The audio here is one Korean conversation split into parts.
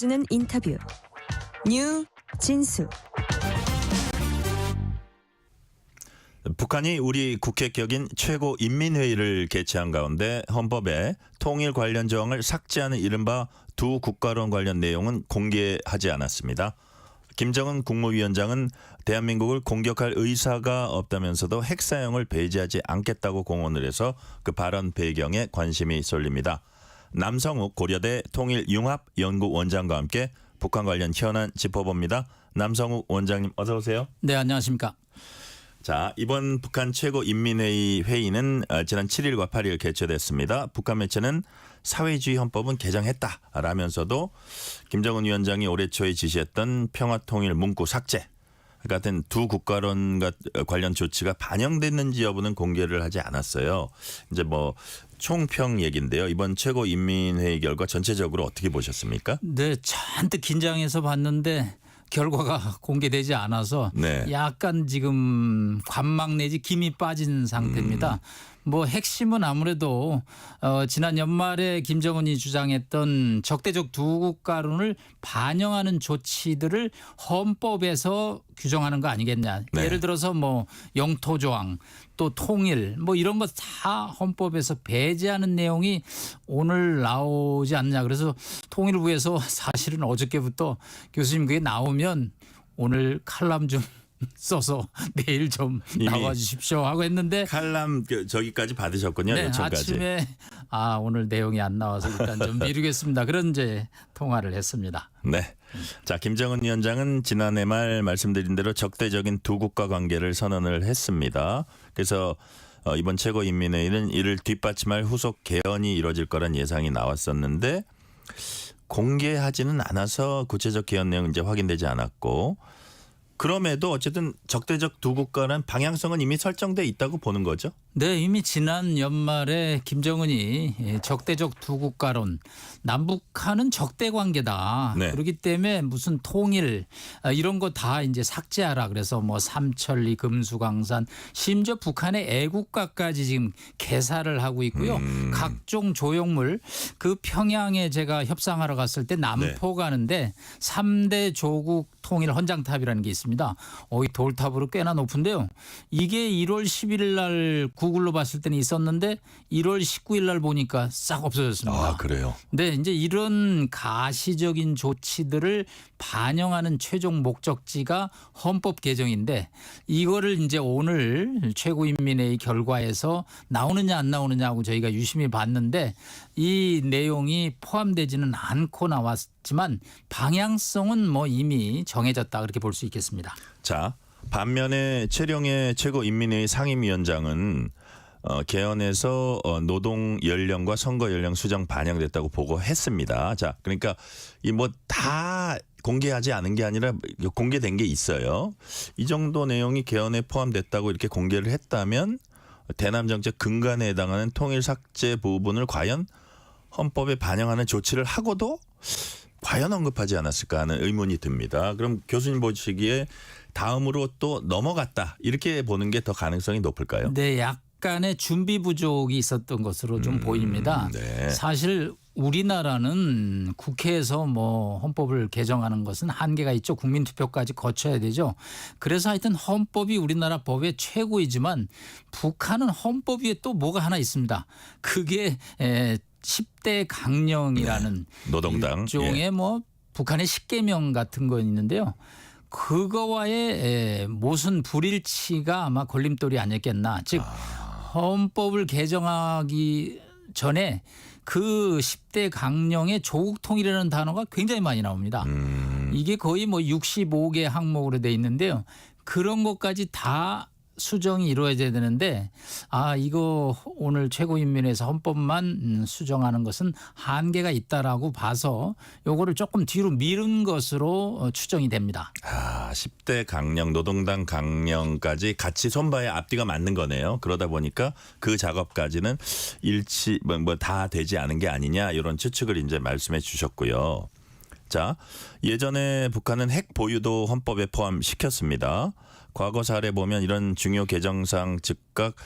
주는 인터뷰 뉴 진수. 북한이 우리 국회 격인 최고인민회의를 개최한 가운데 헌법에 통일 관련 조항을 삭제하는 이른바 두 국가론 관련 내용은 공개하지 않았습니다. 김정은 국무위원장은 대한민국을 공격할 의사가 없다면서도 핵 사용을 배제하지 않겠다고 공언을 해서 그 발언 배경에 관심이 쏠립니다. 남성욱 고려대 통일융합연구원장과 함께 북한 관련 현안 짚어봅니다. 남성욱 원장님 어서 오세요. 네, 안녕하십니까. 자, 이번 북한 최고인민회의 회의는 지난 7일과 8일 개최됐습니다. 북한 매체는 사회주의 헌법은 개정했다라면서도 김정은 위원장이 올해 초에 지시했던 평화통일 문구 삭제 같은 두 국가론 관련 조치가 반영됐는지 여부는 공개를 하지 않았어요. 이제 뭐 총평 얘기인데요. 이번 최고인민회의 결과 전체적으로 어떻게 보셨습니까? 네, 잔뜩 긴장해서 봤는데 결과가 공개되지 않아서 네. 약간 지금 관망 내지 김이 빠진 상태입니다. 뭐 핵심은 아무래도 지난 연말에 김정은이 주장했던 적대적 두 국가론을 반영하는 조치들을 헌법에서 규정하는 거 아니겠냐. 네. 예를 들어서 뭐 영토 조항 또 통일 뭐 이런 것 다 헌법에서 배제하는 내용이 오늘 나오지 않느냐. 그래서 통일부에서 사실은 어저께부터 교수님 그게 나오면 오늘 칼럼 좀 써서 내일 좀 나와 주십시오 하고 했는데 칼럼 저기까지 받으셨군요. 네, 요청까지. 아침에 오늘 내용이 안 나와서 일단 좀 미루겠습니다. 그런 이제 통화를 했습니다. 네. 자, 김정은 위원장은 지난해 말 말씀드린 대로 적대적인 두 국가 관계를 선언을 했습니다. 그래서 이번 최고인민회의는 이를 뒷받침할 후속 개헌이 이루어질 거란 예상이 나왔었는데 공개하지는 않아서 구체적 개헌 내용은 이제 확인되지 않았고 그럼에도 어쨌든 적대적 두 국가는 방향성은 이미 설정돼 있다고 보는 거죠. 네, 이미 지난 연말에 김정은이 적대적 두 국가론, 남북한은 적대 관계다. 네. 그렇기 때문에 무슨 통일 이런 거 다 이제 삭제하라. 그래서 뭐 삼천리, 금수강산, 심지어 북한의 애국가까지 지금 개사를 하고 있고요. 각종 조형물 그 평양에 제가 협상하러 갔을 때 남포 가는데 3대 조국 통일 헌장탑이라는 게 있습니다. 이 돌탑으로 꽤나 높은데요. 이게 1월 11일 날 구글로 봤을 때는 있었는데 1월 19일 날 보니까 싹 없어졌습니다. 아, 그래요? 네, 이제 이런 가시적인 조치들을 반영하는 최종 목적지가 헌법 개정인데 이거를 이제 오늘 최고인민회의 결과에서 나오느냐 안 나오느냐고 저희가 유심히 봤는데 이 내용이 포함되지는 않고 나왔지만 방향성은 뭐 이미 정해졌다 그렇게 볼 수 있겠습니다. 자, 반면에 최룡해 최고인민회의 상임위원장은 개헌에서 노동 연령과 선거 연령 수정 반영됐다고 보고했습니다. 자, 그러니까 이 뭐 다 공개하지 않은 게 아니라 공개된 게 있어요. 이 정도 내용이 개헌에 포함됐다고 이렇게 공개를 했다면 대남 정책 근간에 해당하는 통일 삭제 부분을 과연 헌법에 반영하는 조치를 하고도 과연 언급하지 않았을까 하는 의문이 듭니다. 그럼 교수님 보시기에 다음으로 또 넘어갔다 이렇게 보는 게 더 가능성이 높을까요? 네, 약간의 준비 부족이 있었던 것으로 좀 보입니다. 네. 사실 우리나라는 국회에서 뭐 헌법을 개정하는 것은 한계가 있죠. 국민투표까지 거쳐야 되죠. 그래서 하여튼 헌법이 우리나라 법의 최고이지만 북한은 헌법 위에 또 뭐가 하나 있습니다. 그게 10대 강령이라는 노동당 일종의 뭐 북한의 10계명 같은 거 있는데요. 그거와의 모순 불일치가 아마 걸림돌이 아니었겠나. 즉 헌법을 개정하기 전에 그 10대 강령의 조국 통일이라는 단어가 굉장히 많이 나옵니다. 이게 거의 뭐 65개 항목으로 돼 있는데요. 그런 것까지 다 수정이 이루어져야 되는데 이거 오늘 최고인민회에서 헌법만 수정하는 것은 한계가 있다라고 봐서 요거를 조금 뒤로 미룬 것으로 추정이 됩니다. 10대 강령, 노동당 강령까지 같이 손봐에 앞뒤가 맞는 거네요. 그러다 보니까 그 작업까지는 일치 다 되지 않은 게 아니냐 이런 추측을 이제 말씀해 주셨고요. 자, 예전에 북한은 핵 보유도 헌법에 포함시켰습니다. 과거 사례 보면 이런 중요 개정상 즉각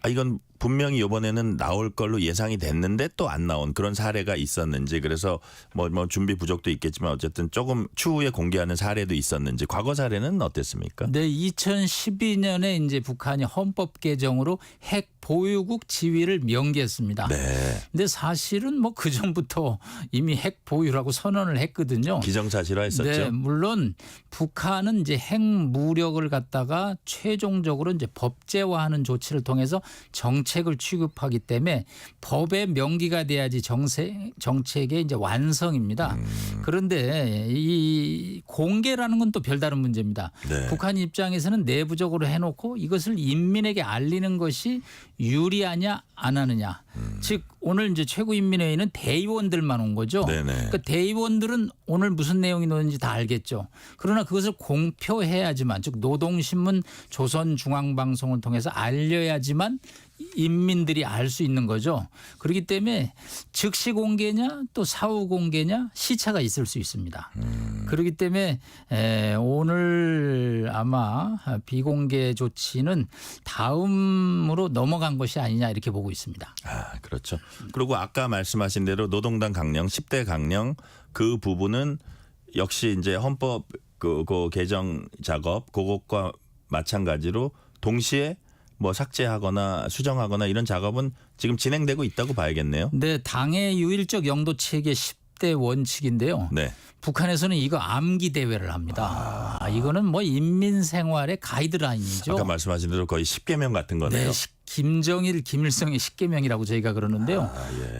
이건 분명히 이번에는 나올 걸로 예상이 됐는데 또 안 나온 그런 사례가 있었는지 그래서 뭐 준비 부족도 있겠지만 어쨌든 조금 추후에 공개하는 사례도 있었는지 과거 사례는 어땠습니까? 네, 2012년에 이제 북한이 헌법 개정으로 핵 보유국 지위를 명기했습니다. 네. 근데 사실은 뭐 그 전부터 이미 핵 보유라고 선언을 했거든요. 기정사실화했었죠. 네, 물론 북한은 이제 핵 무력을 갖다가 최종적으로 이제 법제화하는 조치를 통해서 정책을 취급하기 때문에 법에 명기가 돼야지 정책의 이제 완성입니다. 그런데 이 공개라는 건 또 별다른 문제입니다. 네. 북한 입장에서는 내부적으로 해놓고 이것을 인민에게 알리는 것이 유리하냐 안 하느냐. 즉 오늘 이제 최고인민회의는 대의원들만 온 거죠. 네네. 그러니까 대의원들은 오늘 무슨 내용이 나오는지 다 알겠죠. 그러나 그것을 공표해야지만 즉 노동신문 조선중앙방송을 통해서 알려야지만 인민들이 알 수 있는 거죠. 그렇기 때문에 즉시 공개냐 또 사후 공개냐 시차가 있을 수 있습니다. 그렇기 때문에 오늘 아마 비공개 조치는 다음으로 넘어간 것이 아니냐 이렇게 보고 있습니다. 아, 그렇죠. 그리고 아까 말씀하신 대로 노동당 강령 10대 강령 그 부분은 역시 이제 헌법 그 개정 작업 그것과 마찬가지로 동시에 뭐 삭제하거나 수정하거나 이런 작업은 지금 진행되고 있다고 봐야겠네요. 네, 당의 유일적 영도 체계 10대 원칙인데요. 네. 북한에서는 이거 암기 대회를 합니다. 이거는 뭐 인민 생활의 가이드라인이죠. 아까 말씀하신 대로 거의 10계명 같은 거네요. 네, 김정일, 김일성의 10계명이라고 저희가 그러는데요.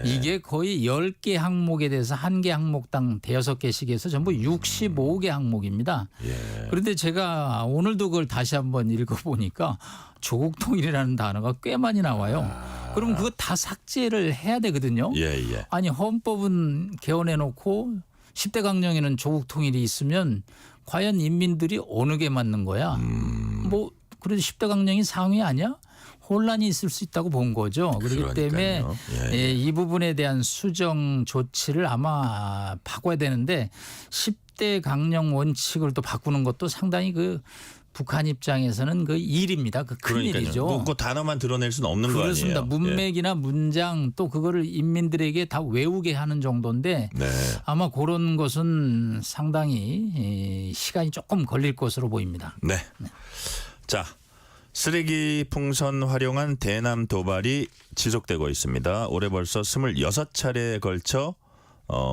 예. 이게 거의 10개 항목에 대해서 1개 항목당 대여섯 개씩 해서 전부 65개 항목입니다. 예. 그런데 제가 오늘도 그걸 다시 한번 읽어보니까 조국 통일이라는 단어가 꽤 많이 나와요. 그럼 그거 다 삭제를 해야 되거든요. 예. 아니 헌법은 개헌해놓고 10대 강령에는 조국 통일이 있으면 과연 인민들이 어느 게 맞는 거야? 뭐 그래도 10대 강령이 상위 아니야? 혼란이 있을 수 있다고 본 거죠. 그렇기 때문에 예. 이 부분에 대한 수정 조치를 아마 바꿔야 되는데 10대 강령 원칙을 또 바꾸는 것도 상당히 그 북한 입장에서는 그 일입니다. 그 큰일이죠. 그 단어만 드러낼 수는 없는 거 아니에요. 그렇습니다. 문맥이나 문장 또 그거를 인민들에게 다 외우게 하는 정도인데 네. 아마 그런 것은 상당히 시간이 조금 걸릴 것으로 보입니다. 네. 자, 쓰레기 풍선 활용한 대남 도발이 지속되고 있습니다. 올해 벌써 26차례에 걸쳐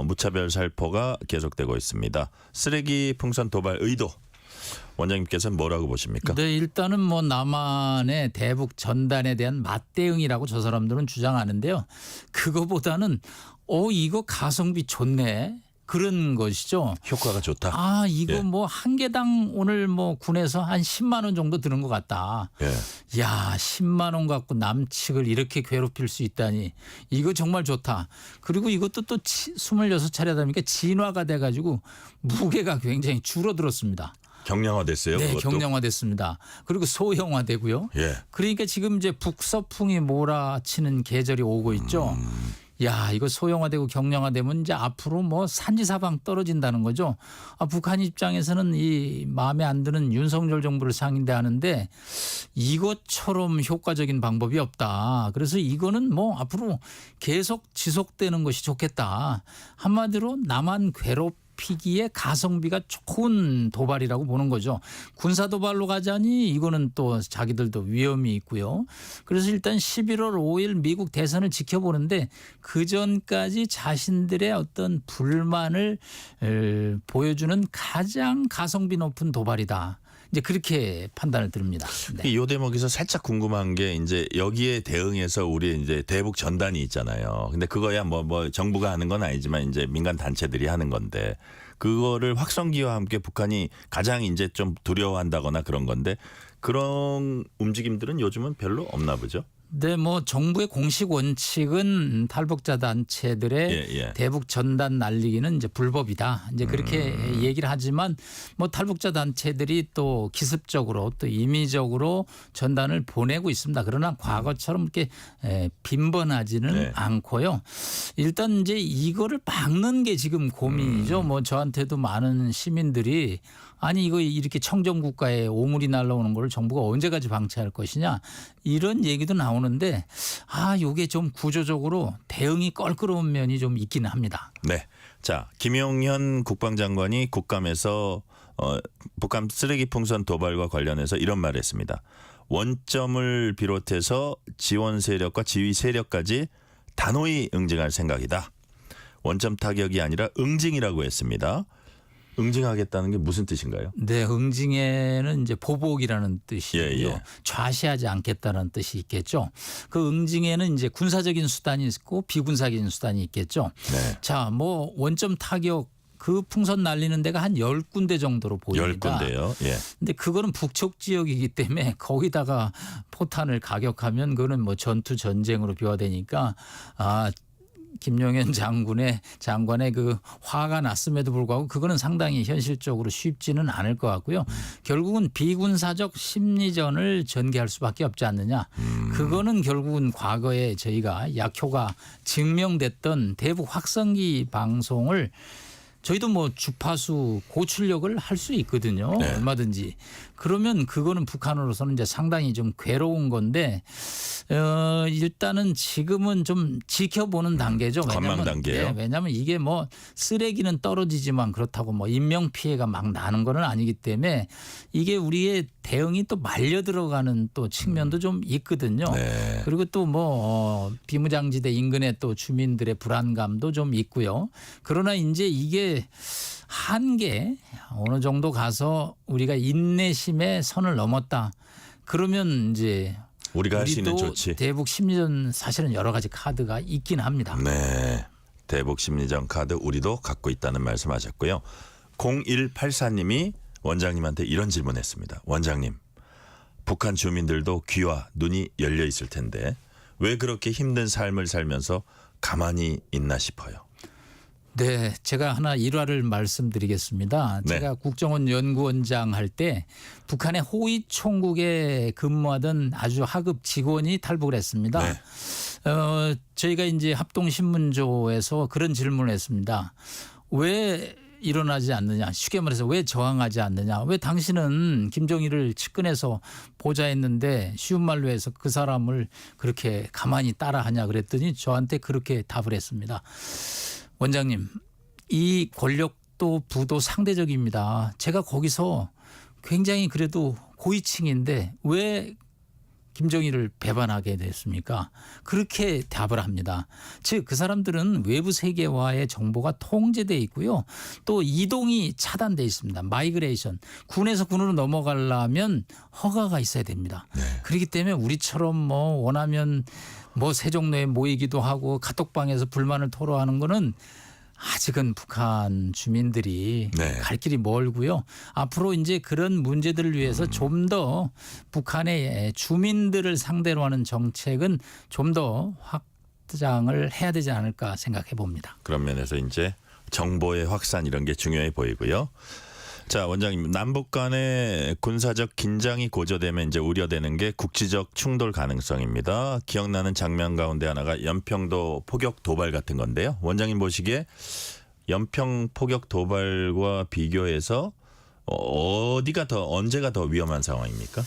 무차별 살포가 계속되고 있습니다. 쓰레기 풍선 도발 의도 원장님께서는 뭐라고 보십니까? 네, 일단은 뭐 남한의 대북 전단에 대한 맞대응이라고 저 사람들은 주장하는데요. 그거보다는 이거 가성비 좋네. 그런 것이죠. 효과가 좋다. 이거 예. 뭐 한 개당 오늘 뭐 군에서 한 10만 원 정도 드는 것 같다. 예. 야, 10만 원 갖고 남측을 이렇게 괴롭힐 수 있다니. 이거 정말 좋다. 그리고 이것도 또 26차례다 보니까 진화가 돼가지고 무게가 굉장히 줄어들었습니다. 경량화됐어요. 네, 그것도? 경량화됐습니다. 그리고 소형화되고요. 예. 그러니까 지금 이제 북서풍이 몰아치는 계절이 오고 있죠. 야, 이거 소형화되고 경량화되면 이제 앞으로 뭐 산지사방 떨어진다는 거죠. 북한 입장에서는 이 마음에 안 드는 윤석열 정부를 상대하는데 이것처럼 효과적인 방법이 없다. 그래서 이거는 뭐 앞으로 계속 지속되는 것이 좋겠다. 한마디로 남한 괴롭히기에 가성비가 좋은 도발이라고 보는 거죠. 군사 도발로 가자니 이거는 또 자기들도 위험이 있고요. 그래서 일단 11월 5일 미국 대선을 지켜보는데 그 전까지 자신들의 어떤 불만을 보여주는 가장 가성비 높은 도발이다. 이제 그렇게 판단을 드립니다. 네. 이 대목에서 살짝 궁금한 게 이제 여기에 대응해서 우리 이제 대북 전단이 있잖아요. 근데 그거야 뭐 정부가 하는 건 아니지만 이제 민간 단체들이 하는 건데 그거를 확성기와 함께 북한이 가장 이제 좀 두려워한다거나 그런 건데 그런 움직임들은 요즘은 별로 없나 보죠. 네, 뭐 정부의 공식 원칙은 탈북자 단체들의 대북 전단 날리기는 이제 불법이다. 이제 그렇게 얘기를 하지만 뭐 탈북자 단체들이 또 기습적으로 또 임의적으로 전단을 보내고 있습니다. 그러나 과거처럼 이렇게 빈번하지는 않고요. 일단 이제 이거를 막는 게 지금 고민이죠. 뭐 저한테도 많은 시민들이 아니 이거 이렇게 청정국가에 오물이 날라오는 걸 정부가 언제까지 방치할 것이냐 이런 얘기도 나오는데 요게 좀 구조적으로 대응이 껄끄러운 면이 좀 있기는 합니다. 네. 자, 김용현 국방장관이 국감에서 북한 쓰레기 풍선 도발과 관련해서 이런 말을 했습니다. 원점을 비롯해서 지원 세력과 지휘 세력까지 단호히 응징할 생각이다. 원점 타격이 아니라 응징이라고 했습니다. 응징하겠다는 게 무슨 뜻인가요? 네, 응징에는 이제 보복이라는 뜻이고요. 예. 좌시하지 않겠다는 뜻이 있겠죠. 그 응징에는 이제 군사적인 수단이 있고 비군사적인 수단이 있겠죠. 네. 자, 뭐 원점 타격 그 풍선 날리는 데가 한 10군데 정도로 보입니다. 10군데요. 예. 근데 그거는 북쪽 지역이기 때문에 거기다가 포탄을 가격하면 그거는 뭐 전투 전쟁으로 비화되니까 김용현 장관의 그 화가 났음에도 불구하고 그거는 상당히 현실적으로 쉽지는 않을 것 같고요. 결국은 비군사적 심리전을 전개할 수밖에 없지 않느냐. 그거는 결국은 과거에 저희가 약효가 증명됐던 대북 확성기 방송을 저희도 뭐 주파수 고출력을 할 수 있거든요. 네. 얼마든지. 그러면 그거는 북한으로서는 이제 상당히 좀 괴로운 건데 일단은 지금은 좀 지켜보는 단계죠. 관망 단계요. 네, 왜냐하면 이게 뭐 쓰레기는 떨어지지만 그렇다고 뭐 인명 피해가 막 나는 거는 아니기 때문에 이게 우리의 대응이 또 말려 들어가는 또 측면도 좀 있거든요. 네. 그리고 또 뭐 비무장지대 인근의 또 주민들의 불안감도 좀 있고요. 그러나 이제 이게 한계 어느 정도 가서 우리가 인내심의 선을 넘었다. 그러면 이제 우리가 할 수 있는 우리도 조치. 대북 심리전 사실은 여러 가지 카드가 있긴 합니다. 네. 대북 심리전 카드 우리도 갖고 있다는 말씀하셨고요. 0184님이 원장님한테 이런 질문했습니다. 원장님, 북한 주민들도 귀와 눈이 열려 있을 텐데 왜 그렇게 힘든 삶을 살면서 가만히 있나 싶어요. 네, 제가 하나 일화를 말씀드리겠습니다. 네. 제가 국정원 연구원장 할 때 북한의 호위 총국에 근무하던 아주 하급 직원이 탈북을 했습니다. 네. 저희가 이제 합동신문조에서 그런 질문을 했습니다. 왜 일어나지 않느냐. 쉽게 말해서 왜 저항하지 않느냐. 왜 당신은 김정일을 측근해서 보좌했는데 쉬운 말로 해서 그 사람을 그렇게 가만히 따라하냐 그랬더니 저한테 그렇게 답을 했습니다. 원장님, 이 권력도 부도 상대적입니다. 제가 거기서 굉장히 그래도 고위층인데 왜 김정일을 배반하게 됐습니까? 그렇게 답을 합니다. 즉 그 사람들은 외부 세계와의 정보가 통제돼 있고요. 또 이동이 차단돼 있습니다. 마이그레이션. 군에서 군으로 넘어가려면 허가가 있어야 됩니다. 네. 그렇기 때문에 우리처럼 뭐 원하면 뭐 세종로에 모이기도 하고 카톡방에서 불만을 토로하는 거는 아직은 북한 주민들이 네. 갈 길이 멀고요. 앞으로 이제 그런 문제들을 위해서 좀 더 북한의 주민들을 상대로 하는 정책은 좀 더 확장을 해야 되지 않을까 생각해 봅니다. 그런 면에서 이제 정보의 확산 이런 게 중요해 보이고요. 자, 원장님, 남북 간의 군사적 긴장이 고조되면 이제 우려되는 게 국지적 충돌 가능성입니다. 기억나는 장면 가운데 하나가 연평도 포격 도발 같은 건데요. 원장님 보시기에 연평 포격 도발과 비교해서 어디가 더 언제가 더 위험한 상황입니까?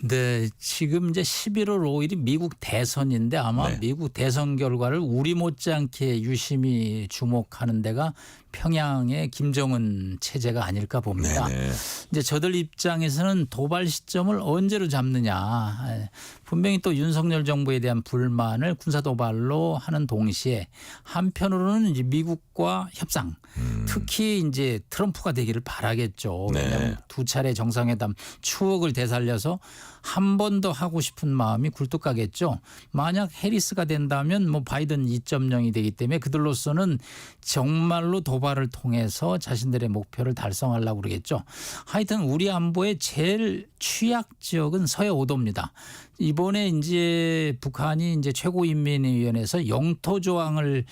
네, 지금 이제 11월 5일이 미국 대선인데 아마 네. 미국 대선 결과를 우리 못지않게 유심히 주목하는 데가 평양의 김정은 체제가 아닐까 봅니다. 네네. 이제 저들 입장에서는 도발 시점을 언제로 잡느냐. 분명히 또 윤석열 정부에 대한 불만을 군사 도발로 하는 동시에 한편으로는 이제 미국과 협상, 특히 이제 트럼프가 되기를 바라겠죠. 네. 왜냐하면 두 차례 정상회담 추억을 되살려서 한 번 더 하고 싶은 마음이 굴뚝 가겠죠. 만약 해리스가 된다면 뭐 바이든 2.0이 되기 때문에 그들로서는 정말로 도발을 통해서 자신들의 목표를 달성하려고 그러겠죠. 하여튼 우리 안보의 제일 취약 지역은 서해 5도입니다. 이번에 이제 북한이 이제 최고인민위원회에서 영토 조항을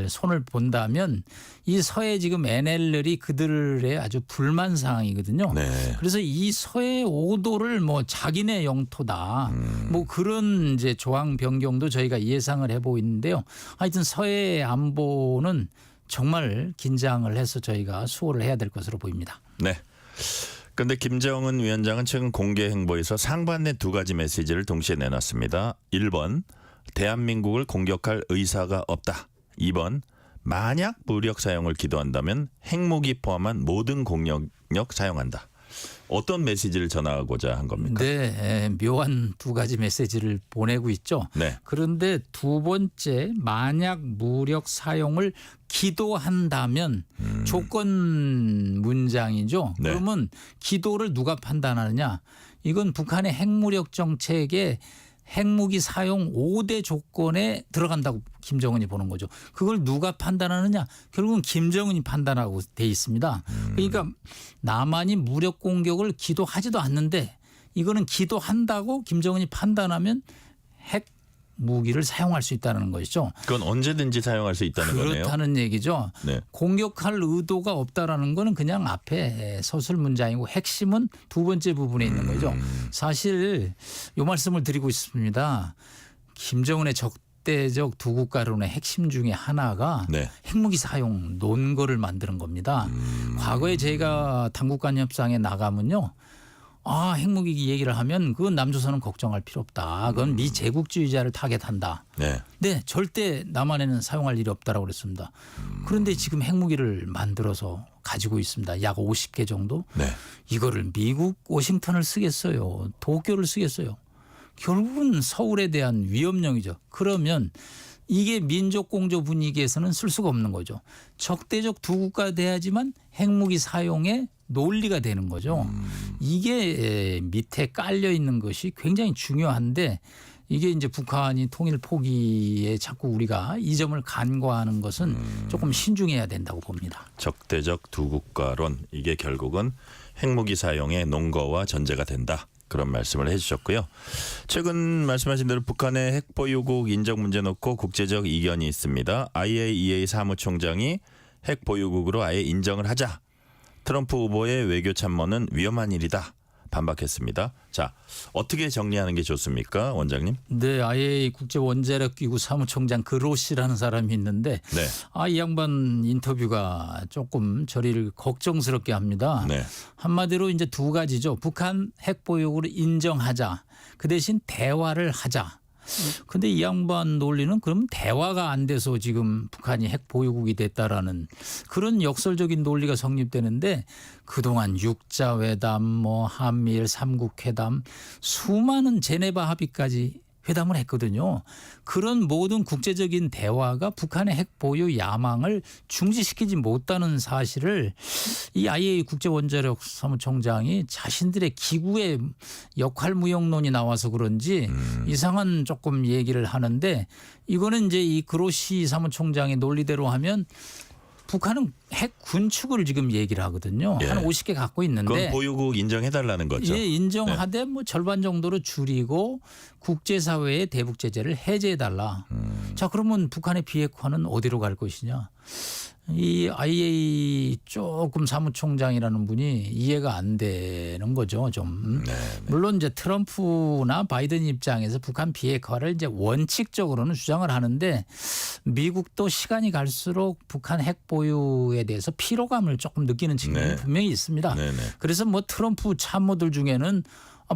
손을 본다면 이 서해 지금 NLL이 그들의 아주 불만 사항이거든요. 네. 그래서 이 서해 5도를 뭐 자기네 영토다. 뭐 그런 이제 조항 변경도 저희가 예상을 해보고 있는데요. 하여튼 서해 안보는 정말 긴장을 해서 저희가 수호를 해야 될 것으로 보입니다. 네. 그런데 김정은 위원장은 최근 공개 행보에서 상반된 두 가지 메시지를 동시에 내놨습니다. 1번 대한민국을 공격할 의사가 없다. 2번 만약 무력 사용을 기도한다면 핵무기 포함한 모든 공격력 사용한다. 어떤 메시지를 전하고자 한 겁니까? 네, 묘한 두 가지 메시지를 보내고 있죠. 네. 그런데 두 번째 만약 무력 사용을 기도한다면 조건 문장이죠. 네. 그러면 기도를 누가 판단하느냐? 이건 북한의 핵무력 정책에 핵무기 사용 5대 조건에 들어간다고 김정은이 보는 거죠. 그걸 누가 판단하느냐? 결국은 김정은이 판단하고 돼 있습니다. 그러니까 남한이 무력 공격을 기도하지도 않는데 이거는 기도한다고 김정은이 판단하면 핵 무기를 사용할 수 있다는 것이죠. 그건 언제든지 사용할 수 있다는 거네요. 그렇다는 얘기죠. 네. 공격할 의도가 없다라는 거는 그냥 앞에 서술 문장이고 핵심은 두 번째 부분에 있는 거죠. 사실 이 말씀을 드리고 있습니다. 김정은의 적대적 두 국가론의 핵심 중에 하나가 네. 핵무기 사용 논거를 만드는 겁니다. 과거에 제가 당국간 협상에 나가면요. 핵무기 얘기를 하면 그건 남조선은 걱정할 필요 없다. 그건 미 제국주의자를 타겟한다. 네. 네, 절대 남한에는 사용할 일이 없다라고 그랬습니다. 그런데 지금 핵무기를 만들어서 가지고 있습니다. 약 50개 정도. 네. 이거를 미국 워싱턴을 쓰겠어요. 도쿄를 쓰겠어요. 결국은 서울에 대한 위협령이죠. 그러면 이게 민족 공조 분위기에서는 쓸 수가 없는 거죠. 적대적 두 국가 돼야지만 핵무기 사용에 논리가 되는 거죠. 이게 밑에 깔려 있는 것이 굉장히 중요한데 이게 이제 북한이 통일 포기에 자꾸 우리가 이 점을 간과하는 것은 조금 신중해야 된다고 봅니다. 적대적 두 국가론 이게 결국은 핵무기 사용의 논거와 전제가 된다. 그런 말씀을 해주셨고요. 최근 말씀하신 대로 북한의 핵보유국 인정 문제 놓고 국제적 이견이 있습니다. IAEA 사무총장이 핵보유국으로 아예 인정을 하자. 트럼프 후보의 외교 참모는 위험한 일이다. 반박했습니다. 자, 어떻게 정리하는 게 좋습니까, 원장님? 네, IAEA 국제원자력기구 사무총장 그로시라는 사람이 있는데 네. 이 양반 인터뷰가 조금 저리를 걱정스럽게 합니다. 네. 한마디로 이제 두 가지죠. 북한 핵보유국을 인정하자. 그 대신 대화를 하자. 근데 이 양반 논리는 그럼 대화가 안 돼서 지금 북한이 핵보유국이 됐다라는 그런 역설적인 논리가 성립되는데 그동안 육자회담, 한미일 3국 회담, 수많은 제네바 합의까지 회담을 했거든요. 그런 모든 국제적인 대화가 북한의 핵보유 야망을 중지시키지 못하는 사실을 이 IAEA 국제원자력 사무총장이 자신들의 기구의 역할 무용론이 나와서 그런지 이상한 조금 얘기를 하는데 이거는 이제 이 그로시 사무총장의 논리대로 하면 북한은 핵 군축을 지금 얘기를 하거든요. 예. 한 50개 갖고 있는데. 그건 보유국 인정해달라는 거죠. 예, 인정하되 절반 정도로 줄이고 국제사회의 대북 제재를 해제해달라. 자, 그러면 북한의 비핵화는 어디로 갈 것이냐. 이 IAEA 조금 사무총장이라는 분이 이해가 안 되는 거죠. 좀. 물론 이제 트럼프나 바이든 입장에서 북한 비핵화를 이제 원칙적으로는 주장을 하는데 미국도 시간이 갈수록 북한 핵 보유에 대해서 피로감을 조금 느끼는 측면이 분명히 있습니다. 그래서 트럼프 참모들 중에는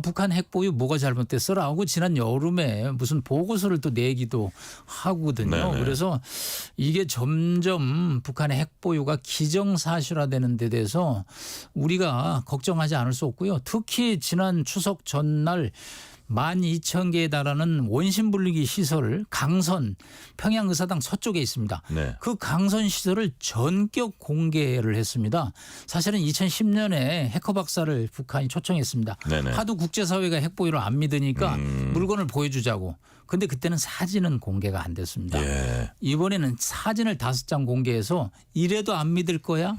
북한 핵보유 뭐가 잘못됐어라고 지난 여름에 무슨 보고서를 또 내기도 하거든요. 그래서 이게 점점 북한의 핵보유가 기정사실화되는 데 대해서 우리가 걱정하지 않을 수 없고요. 특히 지난 추석 전날 12,000개에 달하는 원심분리기 시설 강선 평양의사당 서쪽에 있습니다. 네. 그 강선 시설을 전격 공개를 했습니다. 사실은 2010년에 해커 박사를 북한이 초청했습니다. 네네. 하도 국제사회가 핵보유를 안 믿으니까 물건을 보여주자고. 근데 그때는 사진은 공개가 안 됐습니다. 예. 이번에는 사진을 5장 공개해서 이래도 안 믿을 거야?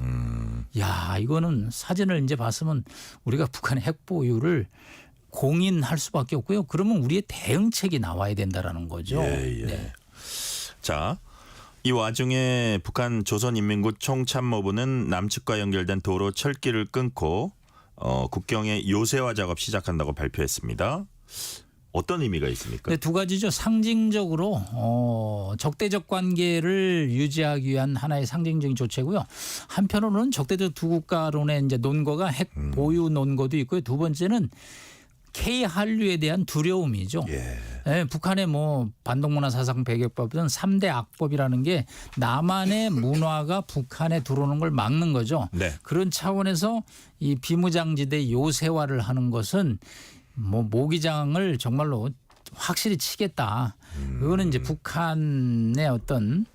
야, 이거는 사진을 이제 봤으면 우리가 북한의 핵보유를 공인할 수밖에 없고요. 그러면 우리의 대응책이 나와야 된다라는 거죠. 네. 자, 이 와중에 북한 조선인민군 총참모부는 남측과 연결된 도로 철길을 끊고 국경의 요새화 작업 시작한다고 발표했습니다. 어떤 의미가 있습니까? 네, 두 가지죠. 상징적으로 적대적 관계를 유지하기 위한 하나의 상징적인 조치고요. 한편으로는 적대적 두 국가론의 이제 논거가 핵 보유 논거도 있고요. 두 번째는 K 한류에 대한 두려움이죠. 예. 네, 북한의 뭐 반동문화 사상 배격법은 3대 악법이라는 게 남한의 문화가 북한에 들어오는 걸 막는 거죠. 네. 그런 차원에서 이 비무장지대 요새화를 하는 것은 뭐 모기장을 정말로 확실히 치겠다. 그거는 이제 북한의 어떤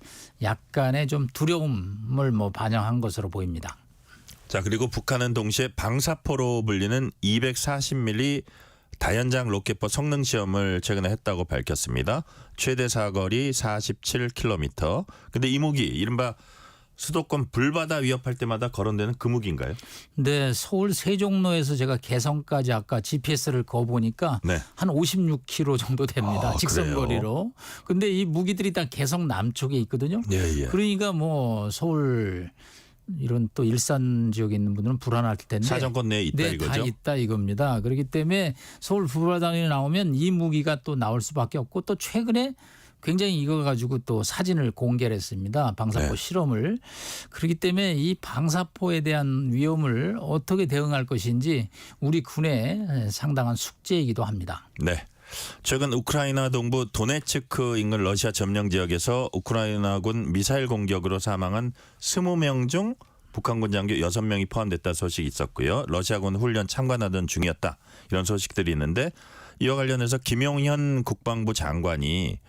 약간의 좀 두려움을 뭐 반영한 것으로 보입니다. 자, 그리고 북한은 동시에 방사포로 불리는 240mm 다연장 로켓포 성능 시험을 최근에 했다고 밝혔습니다. 최대 사거리 47km. 근데 이 무기 이른바 수도권 불바다 위협할 때마다 거론되는 그 무기인가요? 네, 서울 세종로에서 제가 개성까지 아까 GPS를 거보니까 네. 한 56km 정도 됩니다. 아, 직선거리로. 근데 이 무기들이 다 개성 남쪽에 있거든요. 예, 예. 그러니까 뭐 서울 이런 또 일산 지역에 있는 분들은 불안할 텐데 사정권 내에 있다 네, 이거죠? 다 있다 이겁니다. 그렇기 때문에 서울 불바다에 나오면 이 무기가 또 나올 수밖에 없고 또 최근에 굉장히 이거 가지고 또 사진을 공개를 했습니다. 방사포 네. 실험을. 그렇기 때문에 이 방사포에 대한 위험을 어떻게 대응할 것인지 우리 군의 상당한 숙제이기도 합니다. 네. 최근 우크라이나 동부 도네츠크 인근 러시아 점령 지역에서 우크라이나군 미사일 공격으로 사망한 20명 중 북한군 장교 6명이 포함됐다 소식이 있었고요. 러시아군 훈련 참관하던 중이었다. 이런 소식들이 있는데 이와 관련해서 김용현 국방부 장관이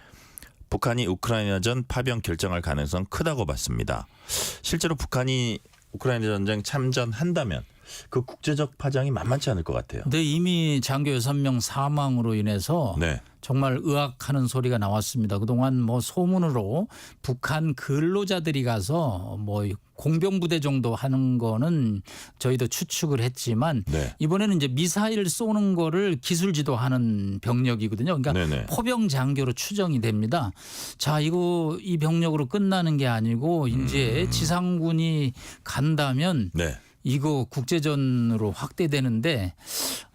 북한이 우크라이나전 파병 결정할 가능성 크다고 봤습니다. 실제로 북한이 우크라이나 전쟁 참전한다면 그 국제적 파장이 만만치 않을 것 같아요. 네, 이미 장교 6명 사망으로 인해서 네. 정말 의아하는 소리가 나왔습니다. 그동안 뭐 소문으로 북한 근로자들이 가서 뭐 공병부대 정도 하는 거는 저희도 추측을 했지만 네. 이번에는 이제 미사일 쏘는 거를 기술 지도하는 병력이거든요. 그러니까 네네. 포병 장교로 추정이 됩니다. 자, 이 병력으로 끝나는 게 아니고 이제 지상군이 간다면 네. 이거 국제전으로 확대되는데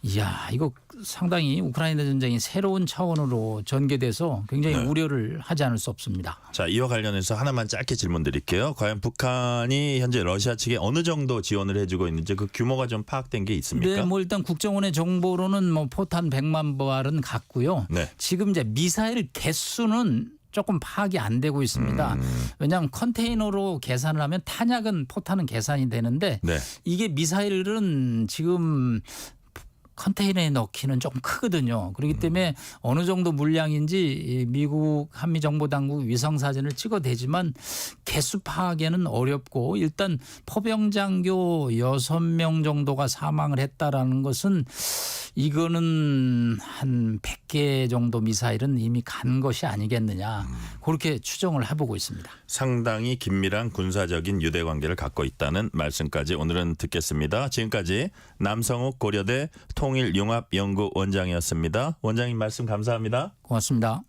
이야 이거 상당히 우크라이나 전쟁이 새로운 차원으로 전개돼서 굉장히 네. 우려를 하지 않을 수 없습니다. 자, 이와 관련해서 하나만 짧게 질문 드릴게요. 과연 북한이 현재 러시아 측에 어느 정도 지원을 해주고 있는지 그 규모가 좀 파악된 게 있습니까? 네, 뭐 일단 국정원의 정보로는 뭐 포탄 100만 발은 갔고요. 네. 지금 이제 미사일 개수는 조금 파악이 안 되고 있습니다. 왜냐하면 컨테이너로 계산을 하면 탄약은 포탄은 계산이 되는데 네. 이게 미사일은 지금 컨테이너에 넣기는 조금 크거든요. 그렇기 때문에 어느 정도 물량인지 미국 한미정보당국 위성사진을 찍어대지만 개수 파악에는 어렵고 일단 포병장교 6명 정도가 사망을 했다라는 것은 이거는 한 100개 정도 미사일은 이미 간 것이 아니겠느냐. 그렇게 추정을 해보고 있습니다. 상당히 긴밀한 군사적인 유대관계를 갖고 있다는 말씀까지 오늘은 듣겠습니다. 지금까지 남성욱 고려대 통일융합연구원장이었습니다. 원장님 말씀 감사합니다. 고맙습니다.